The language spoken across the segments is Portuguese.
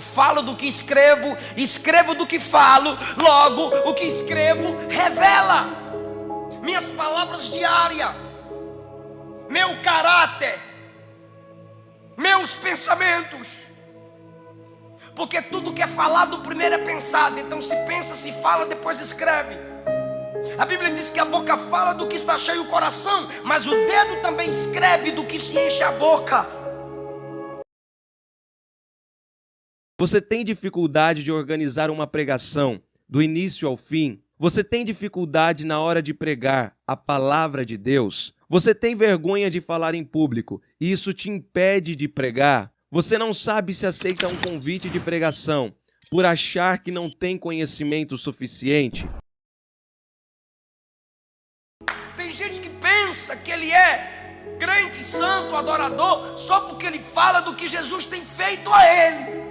falo do que escrevo, escrevo do que falo, logo o que escrevo revela minhas palavras diárias, meu caráter, meus pensamentos. Porque tudo que é falado primeiro é pensado. Então se pensa, se fala, depois escreve. A Bíblia diz que a boca fala do que está cheio o coração, mas o dedo também escreve do que se enche a boca. Você tem dificuldade de organizar uma pregação do início ao fim? Você tem dificuldade na hora de pregar a palavra de Deus? Você tem vergonha de falar em público e isso te impede de pregar? Você não sabe se aceita um convite de pregação por achar que não tem conhecimento suficiente? Tem gente que pensa que ele é crente, santo, adorador, só porque ele fala do que Jesus tem feito a ele.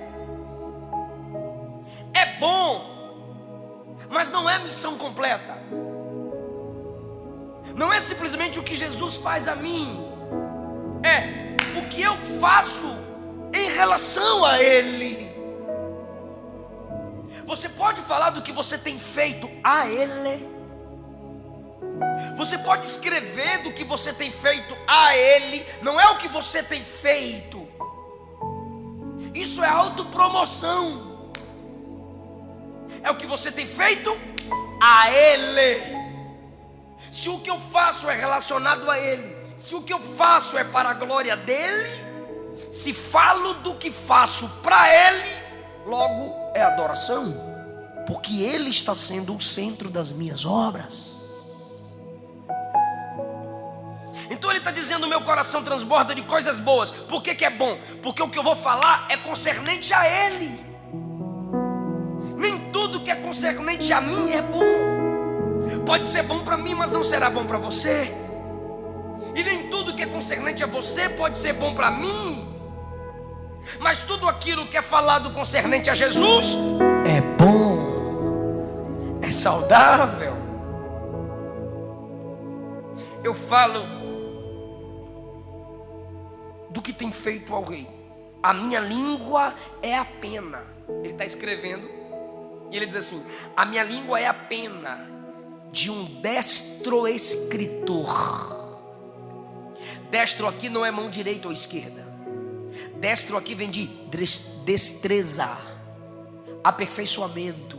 É bom, mas não é missão completa. Não é simplesmente o que Jesus faz a mim, é o que eu faço em relação a Ele. Você pode falar do que você tem feito a Ele. Você pode escrever do que você tem feito a Ele. Não é o que você tem feito. Isso é autopromoção. É o que você tem feito a Ele. Se o que eu faço é relacionado a Ele, se o que eu faço é para a glória dEle, se falo do que faço para Ele, logo é adoração, porque Ele está sendo o centro das minhas obras. Então Ele está dizendo: meu coração transborda de coisas boas. Por que que é bom? Porque o que eu vou falar é concernente a Ele. Nem tudo que é concernente a mim é bom. Pode ser bom para mim, mas não será bom para você. E nem tudo que é concernente a você pode ser bom para mim. Mas tudo aquilo que é falado concernente a Jesus é bom, é saudável. Eu falo do que tem feito ao rei. A minha língua é a pena. Ele está escrevendo e ele diz assim: a minha língua é a pena de um destro escritor. Destro aqui não é mão direita ou esquerda. Destro aqui vem de destreza, aperfeiçoamento,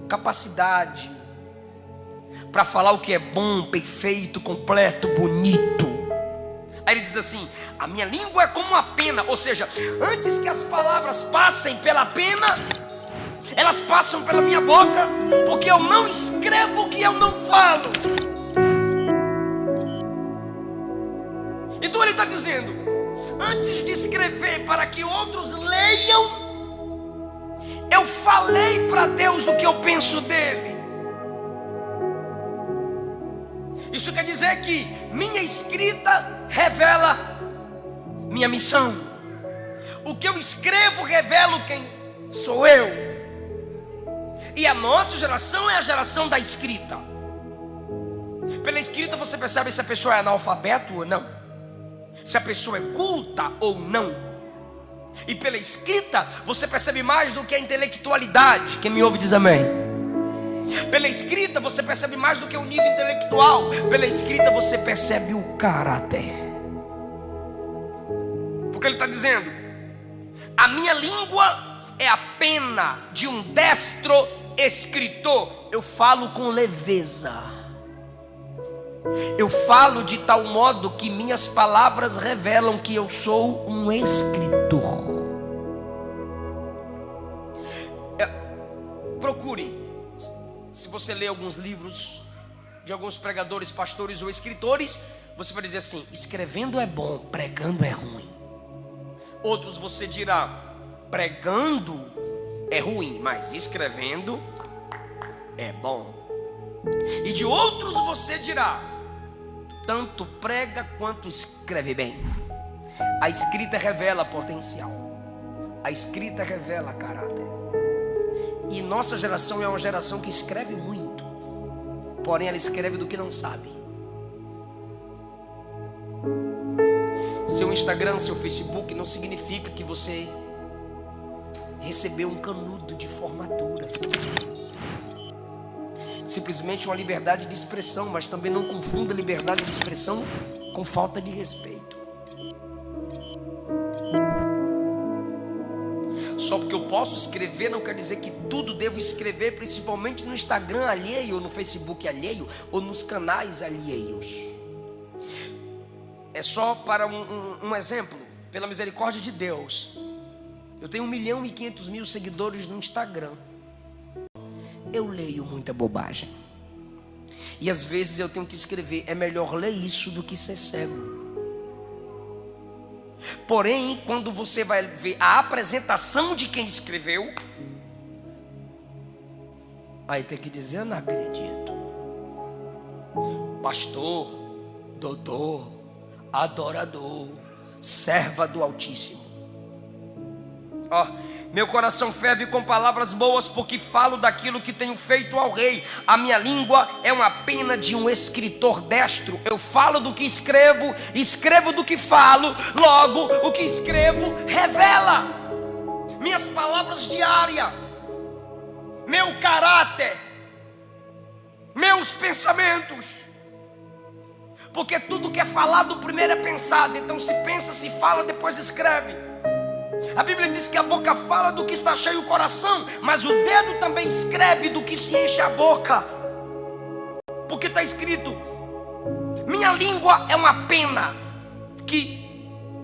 capacidade para falar o que é bom, perfeito, completo, bonito. Aí ele diz assim: a minha língua é como uma pena. Ou seja, antes que as palavras passem pela pena, elas passam pela minha boca, porque eu não escrevo o que eu não falo. Então ele está dizendo: antes de escrever para que outros leiam, eu falei para Deus o que eu penso dele. Isso quer dizer que minha escrita revela minha missão. O que eu escrevo revela quem sou eu. E a nossa geração é a geração da escrita. Pela escrita você percebe se a pessoa é analfabeto ou não, se a pessoa é culta ou não. E pela escrita você percebe mais do que a intelectualidade. Quem me ouve diz amém. Pela escrita você percebe mais do que o nível intelectual. Pela escrita você percebe o caráter. Porque ele está dizendo: a minha língua é a pena de um destro escritor. Eu falo com leveza. Eu falo de tal modo que minhas palavras revelam que eu sou um escritor. Procure, se você lê alguns livros de alguns pregadores, pastores ou escritores, você vai dizer assim: escrevendo é bom, pregando é ruim. Outros você dirá: pregando é ruim, mas escrevendo é bom. E de outros você dirá: tanto prega quanto escreve bem. A escrita revela potencial. A escrita revela caráter. E nossa geração é uma geração que escreve muito, porém ela escreve do que não sabe. Seu Instagram, seu Facebook não significa que você recebeu um canudo de formatura. Simplesmente uma liberdade de expressão, mas também não confunda liberdade de expressão com falta de respeito. Só porque eu posso escrever não quer dizer que tudo devo escrever, principalmente no Instagram alheio, ou no Facebook alheio, ou nos canais alheios. É só para um exemplo, pela misericórdia de Deus. Eu tenho 1.500.000 seguidores no Instagram. Eu leio muita bobagem. E às vezes eu tenho que escrever, é melhor ler isso do que ser cego. Porém, quando você vai ver a apresentação de quem escreveu, aí tem que dizer, eu não acredito. Pastor, doutor, adorador, serva do Altíssimo. Meu coração ferve com palavras boas, porque falo daquilo que tenho feito ao rei. A minha língua é uma pena de um escritor destro. Eu falo do que escrevo, escrevo do que falo. Logo, o que escrevo revela minhas palavras diárias, meu caráter, meus pensamentos. Porque tudo que é falado primeiro é pensado. Então se pensa, se fala, depois escreve. A Bíblia diz que a boca fala do que está cheio o coração, mas o dedo também escreve do que se enche a boca. Porque está escrito, minha língua é uma pena que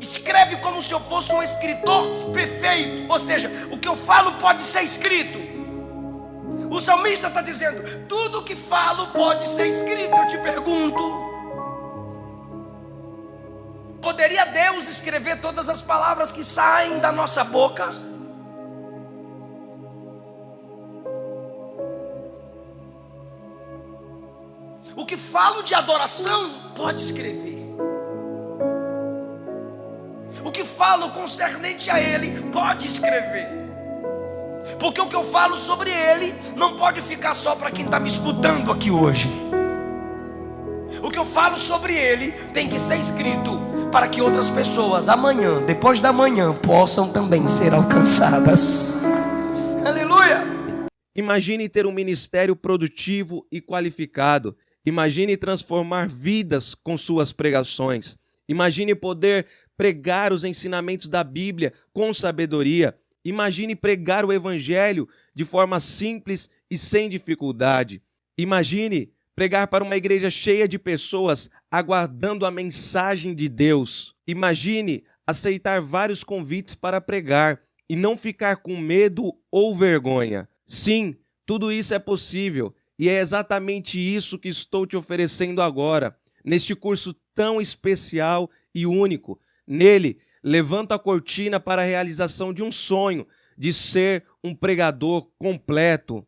escreve como se eu fosse um escritor perfeito. Ou seja, o que eu falo pode ser escrito. O salmista está dizendo, tudo que falo pode ser escrito. Eu te pergunto, poderia Deus escrever todas as palavras que saem da nossa boca? O que falo de adoração pode escrever. O que falo concernente a Ele pode escrever. Porque o que eu falo sobre Ele não pode ficar só para quem está me escutando aqui hoje. O que eu falo sobre Ele tem que ser escrito para que outras pessoas amanhã, depois da manhã, possam também ser alcançadas. Aleluia! Imagine ter um ministério produtivo e qualificado. Imagine transformar vidas com suas pregações. Imagine poder pregar os ensinamentos da Bíblia com sabedoria. Imagine pregar o Evangelho de forma simples e sem dificuldade. Imagine pregar para uma igreja cheia de pessoas aguardando a mensagem de Deus. Imagine aceitar vários convites para pregar e não ficar com medo ou vergonha. Sim, tudo isso é possível e é exatamente isso que estou te oferecendo agora, neste curso tão especial e único. Nele, levanto a cortina para a realização de um sonho de ser um pregador completo.